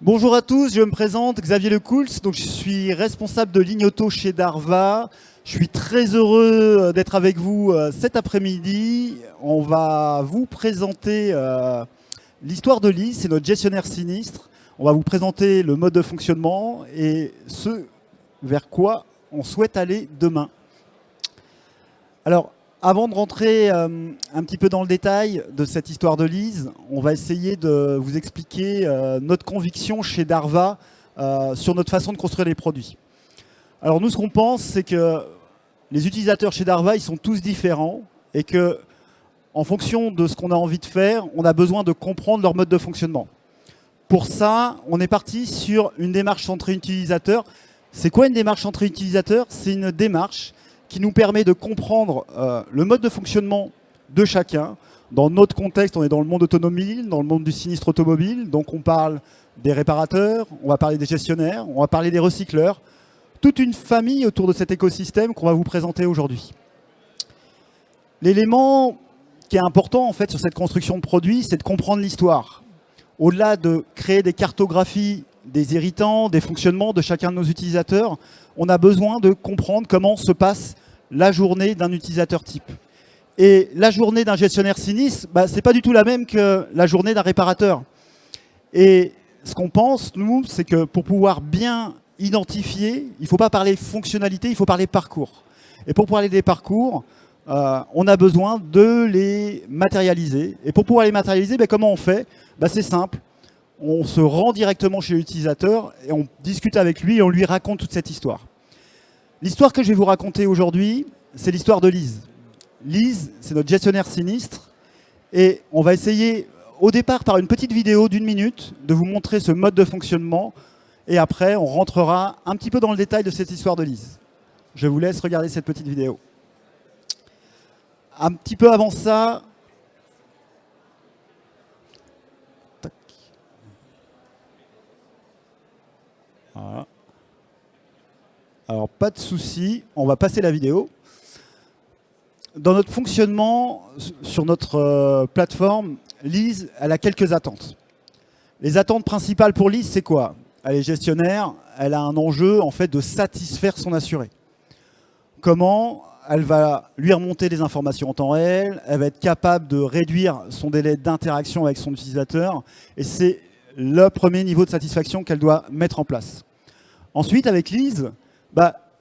Bonjour à tous, je me présente, Xavier Lecoults, donc je suis responsable de ligne auto chez Darva. Je suis très heureux d'être avec vous cet après-midi. On va vous présenter l'histoire de Lise, c'est notre gestionnaire sinistre. On va vous présenter le mode de fonctionnement et ce vers quoi on souhaite aller demain. Alors, avant de rentrer un petit peu dans le détail de cette histoire de Lise, on va essayer de vous expliquer notre conviction chez Darva sur notre façon de construire les produits. Alors nous, ce qu'on pense, c'est que les utilisateurs chez Darva, ils sont tous différents et que, en fonction de ce qu'on a envie de faire, on a besoin de comprendre leur mode de fonctionnement. Pour ça, on est parti sur une démarche centrée utilisateur. C'est quoi une démarche centrée utilisateur? C'est une démarche qui nous permet de comprendre le mode de fonctionnement de chacun. Dans notre contexte, on est dans le monde automobile, dans le monde du sinistre automobile. Donc on parle des réparateurs, on va parler des gestionnaires, on va parler des recycleurs. Toute une famille autour de cet écosystème qu'on va vous présenter aujourd'hui. L'élément qui est important en fait sur cette construction de produits, c'est de comprendre l'histoire. Au-delà de créer des cartographies des irritants, des fonctionnements de chacun de nos utilisateurs, on a besoin de comprendre comment se passe la journée d'un utilisateur type. Et la journée d'un gestionnaire sinistre, ce n'est pas du tout la même que la journée d'un réparateur. Et ce qu'on pense, nous, c'est que pour pouvoir bien identifier, il ne faut pas parler fonctionnalité, il faut parler parcours. Et pour parler des parcours, on a besoin de les matérialiser. Et pour pouvoir les matérialiser, comment on fait? C'est simple. On se rend directement chez l'utilisateur et on discute avec lui et on lui raconte toute cette histoire. L'histoire que je vais vous raconter aujourd'hui, c'est l'histoire de Lise. Lise, c'est notre gestionnaire sinistre et on va essayer au départ par une petite vidéo d'1 minute de vous montrer ce mode de fonctionnement et après on rentrera un petit peu dans le détail de cette histoire de Lise. Je vous laisse regarder cette petite vidéo. Un petit peu avant ça, voilà. Alors, pas de souci, on va passer la vidéo. Dans notre fonctionnement, sur notre plateforme, Lise, elle a quelques attentes. Les attentes principales pour Lise, c'est quoi? Elle est gestionnaire, elle a un enjeu en fait de satisfaire son assuré. Comment? Elle va lui remonter des informations en temps réel, elle va être capable de réduire son délai d'interaction avec son utilisateur, et c'est le premier niveau de satisfaction qu'elle doit mettre en place. Ensuite, avec Lise,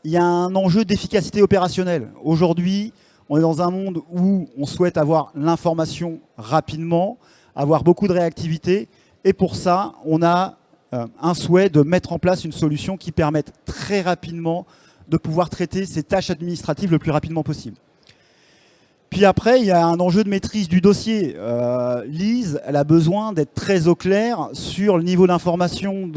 il y a un enjeu d'efficacité opérationnelle. Aujourd'hui, on est dans un monde où on souhaite avoir l'information rapidement, avoir beaucoup de réactivité, et pour ça, on a un souhait de mettre en place une solution qui permette très rapidement de pouvoir traiter ces tâches administratives le plus rapidement possible. Puis après, il y a un enjeu de maîtrise du dossier. Lise, elle a besoin d'être très au clair sur le niveau d'information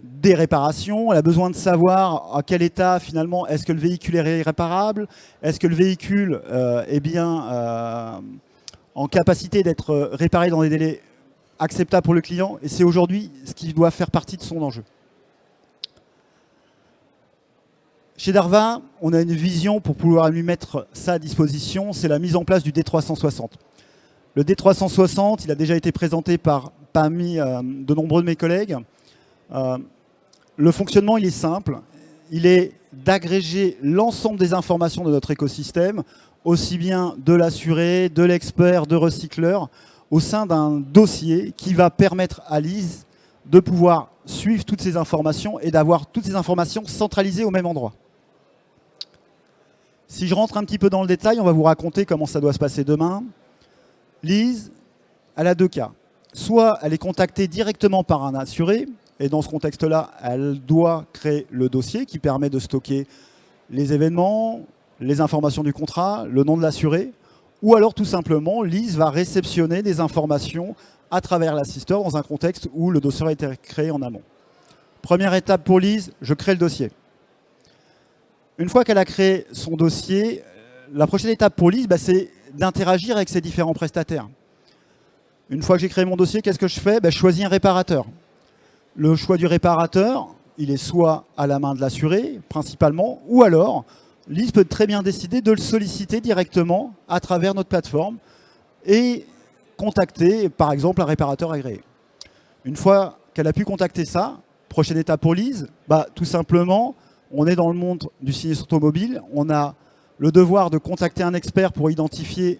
des réparations. Elle a besoin de savoir à quel état, finalement, est-ce que le véhicule est réparable, est-ce que le véhicule est bien en capacité d'être réparé dans des délais acceptables pour le client. Et c'est aujourd'hui ce qui doit faire partie de son enjeu. Chez Darva, on a une vision pour pouvoir lui mettre ça à disposition, c'est la mise en place du D360. Le D360, il a déjà été présenté parmi de nombreux de mes collègues. Le fonctionnement, il est simple. Il est d'agréger l'ensemble des informations de notre écosystème, aussi bien de l'assuré, de l'expert, de recycleur, au sein d'un dossier qui va permettre à Lise de pouvoir suivre toutes ces informations et d'avoir toutes ces informations centralisées au même endroit. Si je rentre un petit peu dans le détail, on va vous raconter comment ça doit se passer demain. Lise, elle a deux cas. Soit elle est contactée directement par un assuré, et dans ce contexte-là, elle doit créer le dossier qui permet de stocker les événements, les informations du contrat, le nom de l'assuré, ou alors tout simplement, Lise va réceptionner des informations à travers l'assisteur dans un contexte où le dossier a été créé en amont. Première étape pour Lise, je crée le dossier. Une fois qu'elle a créé son dossier, la prochaine étape pour Lise, c'est d'interagir avec ses différents prestataires. Une fois que j'ai créé mon dossier, qu'est-ce que je fais? Je choisis un réparateur. Le choix du réparateur, il est soit à la main de l'assuré, principalement, ou alors, Lise peut très bien décider de le solliciter directement à travers notre plateforme et contacter, par exemple, un réparateur agréé. Une fois qu'elle a pu contacter ça. Prochaine étape pour Lise, tout simplement, on est dans le monde du sinistre automobile. On a le devoir de contacter un expert pour identifier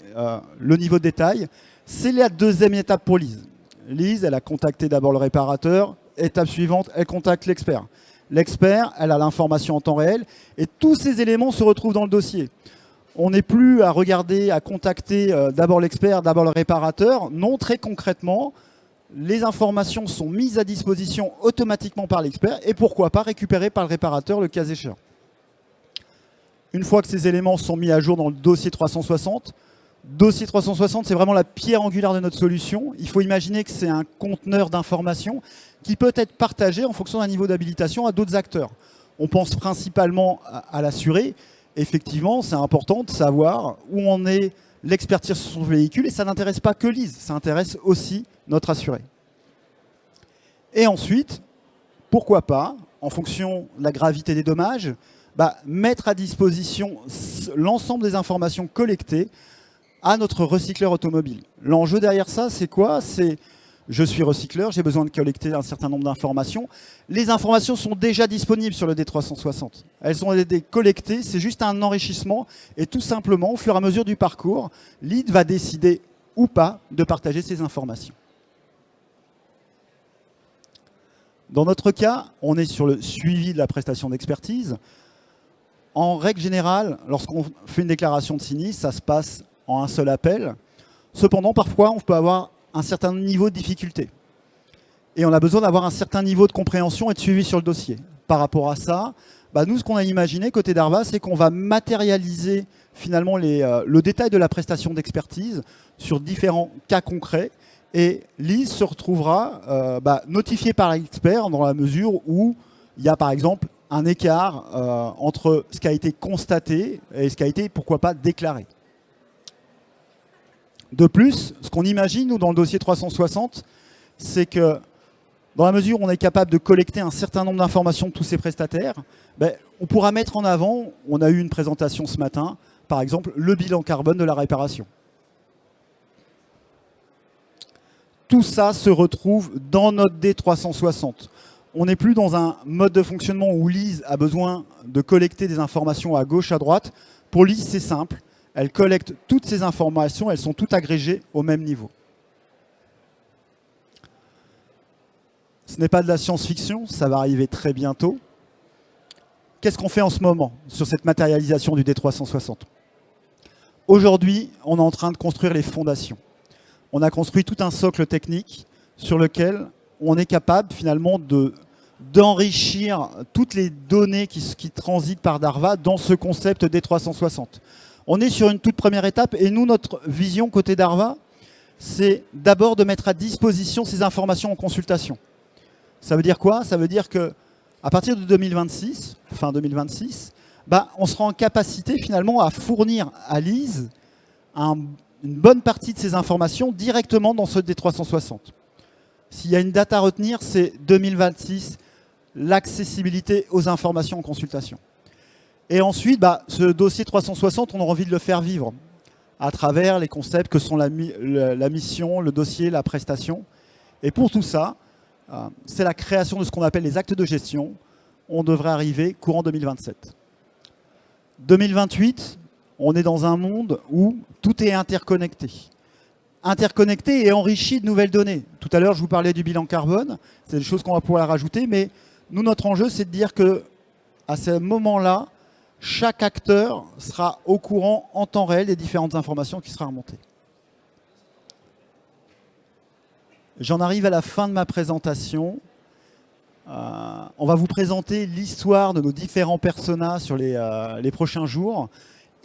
le niveau de détail. C'est la deuxième étape pour Lise. Lise, elle a contacté d'abord le réparateur. Étape suivante, elle contacte l'expert. L'expert, elle a l'information en temps réel. Et tous ces éléments se retrouvent dans le dossier. On n'est plus à regarder, à contacter d'abord l'expert, d'abord le réparateur. Non, très concrètement, les informations sont mises à disposition automatiquement par l'expert et pourquoi pas récupérées par le réparateur le cas échéant. Une fois que ces éléments sont mis à jour dans le dossier 360, c'est vraiment la pierre angulaire de notre solution. Il faut imaginer que c'est un conteneur d'informations qui peut être partagé en fonction d'un niveau d'habilitation à d'autres acteurs. On pense principalement à l'assuré. Effectivement, c'est important de savoir où en est l'expertise sur son véhicule et ça n'intéresse pas que Lise, ça intéresse aussi notre assuré. Et ensuite, pourquoi pas, en fonction de la gravité des dommages, mettre à disposition l'ensemble des informations collectées à notre recycleur automobile. L'enjeu derrière ça, c'est quoi? C'est je suis recycleur, j'ai besoin de collecter un certain nombre d'informations. Les informations sont déjà disponibles sur le D360. Elles ont été collectées, c'est juste un enrichissement. Et tout simplement, au fur et à mesure du parcours, lead va décider ou pas de partager ces informations. Dans notre cas, on est sur le suivi de la prestation d'expertise. En règle générale, lorsqu'on fait une déclaration de sinistre, ça se passe en un seul appel. Cependant, parfois, on peut avoir un certain niveau de difficulté. Et on a besoin d'avoir un certain niveau de compréhension et de suivi sur le dossier. Par rapport à ça, nous, ce qu'on a imaginé côté d'Arva, c'est qu'on va matérialiser finalement le détail de la prestation d'expertise sur différents cas concrets. Et Lise se retrouvera notifiée par l'expert dans la mesure où il y a par exemple un écart entre ce qui a été constaté et ce qui a été, pourquoi pas, déclaré. De plus, ce qu'on imagine, nous, dans le dossier 360, c'est que dans la mesure où on est capable de collecter un certain nombre d'informations de tous ces prestataires, on pourra mettre en avant, on a eu une présentation ce matin, par exemple, le bilan carbone de la réparation. Tout ça se retrouve dans notre D360. On n'est plus dans un mode de fonctionnement où Lise a besoin de collecter des informations à gauche, à droite. Pour Lise, c'est simple. Elle collecte toutes ces informations, elles sont toutes agrégées au même niveau. Ce n'est pas de la science-fiction, ça va arriver très bientôt. Qu'est-ce qu'on fait en ce moment sur cette matérialisation du D360 ? Aujourd'hui, on est en train de construire les fondations. On a construit tout un socle technique sur lequel on est capable finalement d'enrichir toutes les données qui transitent par Darva dans ce concept D360. On est sur une toute première étape et nous, notre vision côté Darva, c'est d'abord de mettre à disposition ces informations en consultation. Ça veut dire quoi? Ça veut dire qu'à partir de 2026, fin 2026, on sera en capacité finalement à fournir à Lise une bonne partie de ces informations directement dans ce D360. S'il y a une date à retenir, c'est 2026, l'accessibilité aux informations en consultation. Et ensuite, ce dossier 360, on a envie de le faire vivre à travers les concepts que sont la mission, le dossier, la prestation. Et pour tout ça, c'est la création de ce qu'on appelle les actes de gestion. On devrait arriver courant 2027. 2028, on est dans un monde où tout est interconnecté. Interconnecté et enrichi de nouvelles données. Tout à l'heure, je vous parlais du bilan carbone. C'est des choses qu'on va pouvoir rajouter. Mais nous, notre enjeu, c'est de dire qu'à ce moment-là, chaque acteur sera au courant en temps réel des différentes informations qui seront remontées. J'en arrive à la fin de ma présentation. On va vous présenter l'histoire de nos différents personas sur les prochains jours.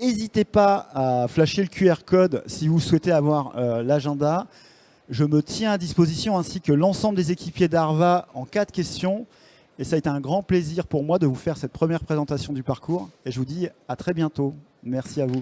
N'hésitez pas à flasher le QR code si vous souhaitez avoir l'agenda. Je me tiens à disposition ainsi que l'ensemble des équipiers d'Arva en cas de questions. Et ça a été un grand plaisir pour moi de vous faire cette première présentation du parcours. Et je vous dis à très bientôt. Merci à vous.